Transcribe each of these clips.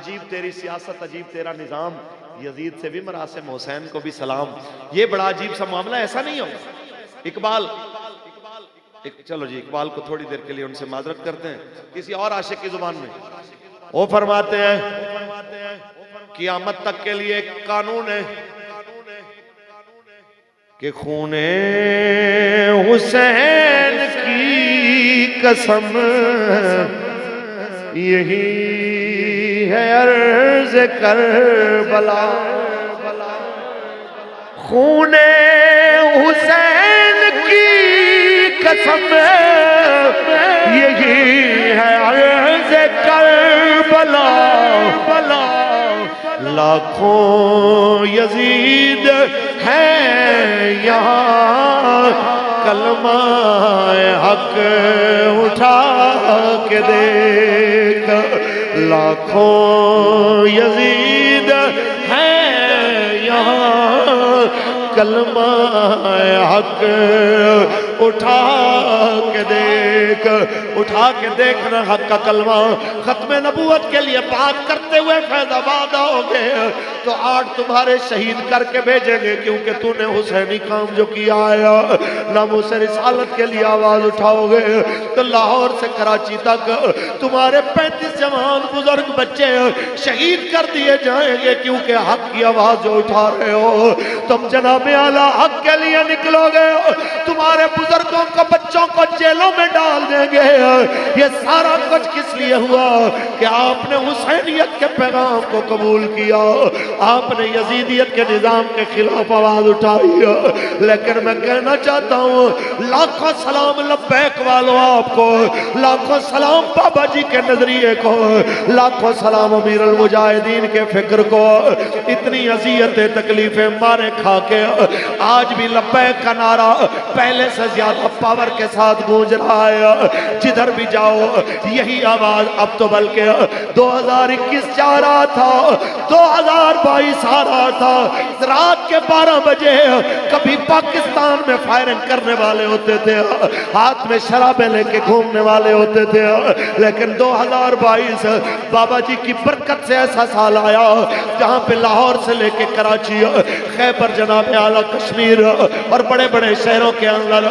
عجیب تیری سیاست، عجیب تیرا نظام، یزید سے بھی مراسم، حسین کو بھی سلام. یہ بڑا عجیب سا معاملہ، ایسا نہیں ہوگا. اقبال، چلو جی اقبال کو تھوڑی دیر کے لیے ان سے معذرت کرتے ہیں کسی اور عاشق کی زبان میں. وہ فرماتے ہیں قیامت تک کے لیے ایک قانون ہے کہ خون حسین کی قسم یہی ہے عرض کربلا. خون حسین کی قسم یہی ہے عرض کربلا. لاکھوں یزید ہیں یہاں کلمہ حق اٹھا کے دیکھ. لاکھوں یزید ہیں یہاں کلمہ حق اٹھا کے دیکھ. اٹھا کے دیکھنا حق کا کلمہ. ختم نبوت کے لیے بات کرتے ہوئے فیض آباد آؤ گے تو 8 تمہارے شہید کر کے بھیجیں گے، کیونکہ تو نے حسینی کام جو کیا آیا. ناموس رسالت کے لیے آواز اٹھاؤ گے تو لاہور سے کراچی تک تمہارے 35 جوان بزرگ بچے شہید کر دیے جائیں گے، کیونکہ حق کی آواز جو اٹھا رہے ہو. تم جناب اعلیٰ حق کے لیے نکلو گے، تمہارے بزرگوں کو بچوں کو جیلوں میں ڈال دیں گے. یہ سارا کچھ کس لیے ہوا کہ آپ نے حسینیت کے پیغام کو قبول کیا، آپ نے یزیدیت کے نظام کے خلاف آواز اٹھائی. لیکن میں کہنا چاہتا ہوں لاکھوں سلام لبیک والوں آپ کو، لاکھوں سلام بابا جی کے نظریے کو، لاکھوں سلام امیر المجاہدین کے فکر کو. اتنی اذیتیں تکلیفیں مارے کھا کے آج بھی لبیک کا نعرہ پہلے سے زیادہ پاور کے ساتھ گونج رہا ہے. جدھر بھی جاؤ یہی آواز. اب تو بلکہ 2021 جا رہا تھا، 2022 آ رہا تھا، رات کے 12 بجے کبھی پاکستان میں فائرنگ کرنے والے ہوتے تھے، ہاتھ میں شرابیں لے کے گھومنے والے ہوتے تھے. لیکن 2022 بابا جی کی برکت سے ایسا سال آیا جہاں پہ لاہور سے لے کے کراچی، خیبر، جناب اعلیٰ کشمیر اور بڑے بڑے شہروں کے اندر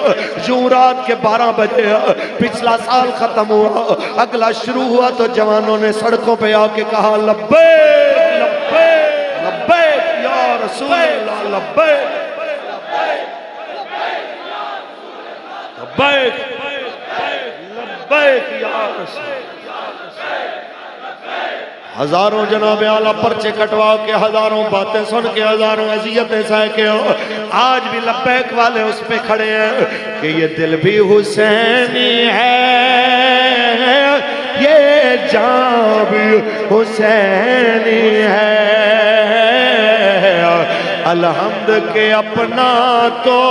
یوں رات کے 12 بجے پچھلا سال ختم ہوا، اگلا شروع ہوا تو جوانوں نے سڑکوں پہ آ کے کہا لبیک لبیک لبیک یا رسول اللہ، لبیک لبیک لبیک یا رسول اللہ. ہزاروں جناب اعلیٰ پرچے کٹوا کے، ہزاروں باتیں سن کے، ہزاروں اذیتیں سہ کے آج بھی لبیک والے اس پہ کھڑے ہیں کہ یہ دل بھی حسینی ہے، یہ جان بھی حسینی ہے. الحمد کے اپنا تو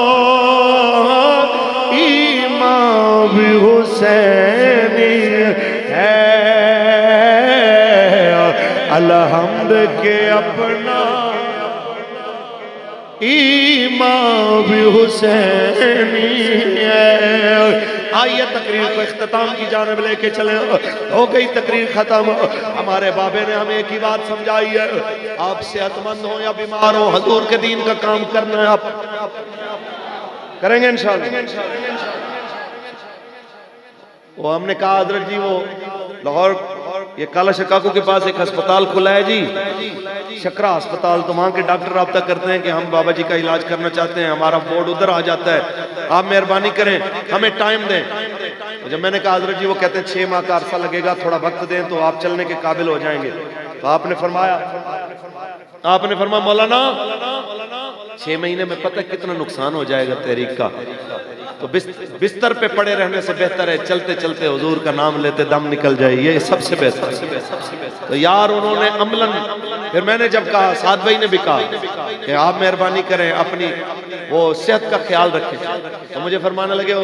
ایمان بھی حسینی ہے. الحمد کے اپنا ایمان بھی حسینی ہے. آئیے تقریر کو اختتام کی جانب لے کے چلیں. ہو گئی تقریر ختم. ہمارے بابے نے ہمیں ایک ہی بات سمجھائی ہے، آپ صحت مند ہو یا بیمار ہو، حضور کے دین کا کام کرنا ہے، آپ کریں گے انشاءاللہ. وہ ہم نے کہا حضرت جی وہ لاہور یہ کالا شکاکو کے پاس ایک ہسپتال کھلا ہے جی، شکرا ہسپتال، تو وہاں کے ڈاکٹر رابطہ کرتے ہیں کہ ہم بابا جی کا علاج کرنا چاہتے ہیں، ہمارا بورڈ ادھر آ جاتا ہے، آپ مہربانی کریں ہمیں ٹائم دیں. جب میں نے کہا حضرت جی وہ کہتے ہیں 6 ماہ کا عرصہ لگے گا، تھوڑا وقت دیں تو آپ چلنے کے قابل ہو جائیں گے. تو آپ نے فرمایا مولانا 6 مہینے میں پتہ کتنا نقصان ہو جائے گا تحریک کا، تو بستر پہ پڑے رہنے سے بہتر ہے چلتے چلتے حضور کا نام لیتے دم نکل جائے، یہ سب سے بہتر. تو یار انہوں نے عملاً پھر میں نے جب کہا، سعد بھائی نے بھی کہا کہ آپ مہربانی کریں اپنی وہ صحت کا خیال رکھیں، تو مجھے فرمانے لگے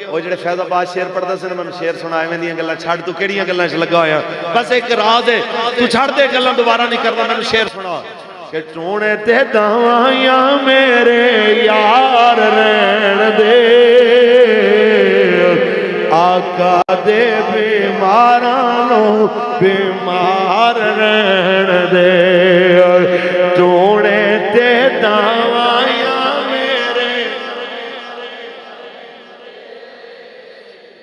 وہ جڑے فیض آباد شیر پڑھتا سے میں نے شیر سنائے میں دیاں گلاں چھاڑ، تو کیڑیاں گلاں چ لگا ہویا، بس ایک راز ہے تو چھاڑ دے گلاں دوبارہ نہیں کرنا، میں نے شیر سنا کہ ٹونے تے دوائیاں میرے یار رہن دے، آقا دے بیمارانوں بیمار رہن دے سونے تے دعویاں میرے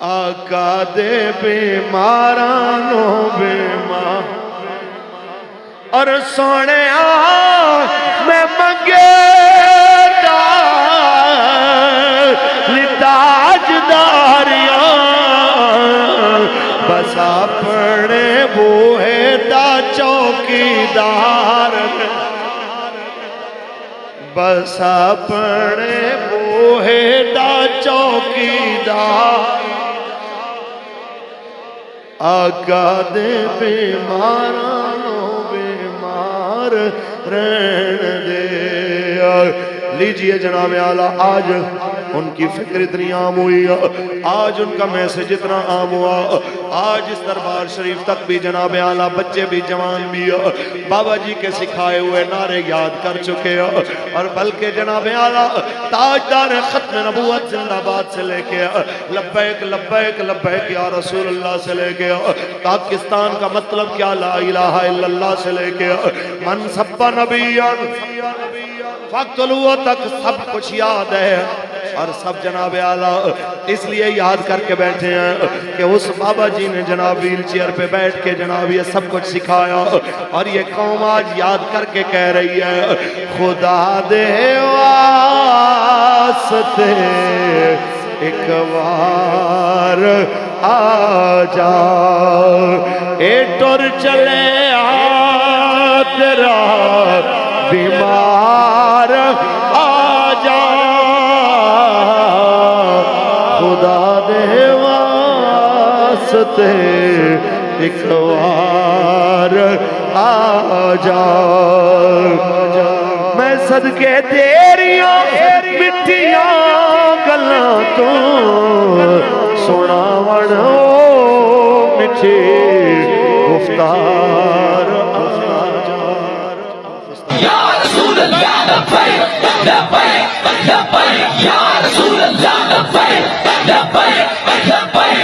آقا دے بیمارانو بیمار اور سونے میں منگے تاجداریاں بس اپنے بوہے دا چوکیدار بس اپنے بوہے دا چوکیدار آقا دے بیمارانو بیمار رہن دے لیجئے جناب اعلیٰ آج ان کی فکر اتنی عام ہوئی آج ان کا میسج اتنا عام ہوا آج اس دربار شریف تک بھی جناب اعلیٰ بچے بھی جوان بھی بابا جی کے سکھائے ہوئے نعرے یاد کر چکے اور بلکہ جناب اعلیٰ تاجدار ختم نبوت زندہ باد سے لے کے لبیک لبیک لبیک یا رسول اللہ سے لے کے پاکستان کا مطلب کیا لا الہ الا اللہ سے لے کے من سب نبیان فقتلوا تک سب کچھ یاد ہے اور سب جناب اعلیٰ اس لیے یاد کر کے بیٹھے ہیں کہ اس بابا جی نے جناب ویل چیئر پہ بیٹھ کے جناب یہ سب کچھ سکھایا اور یہ قوم آج یاد کر کے کہہ رہی ہے خدا دے واسطے ایک بار آ جا اے ٹر چلے تیرا بیمار آ جا خدا دے واسطے ایک بار آ جا میں صدقے تیریاں مٹھیاں گلاں تو سناون مٹھی گفتار یا رسول اللہ لبیک لبیک لبیک یا رسول اللہ لبیک لبیک لبیک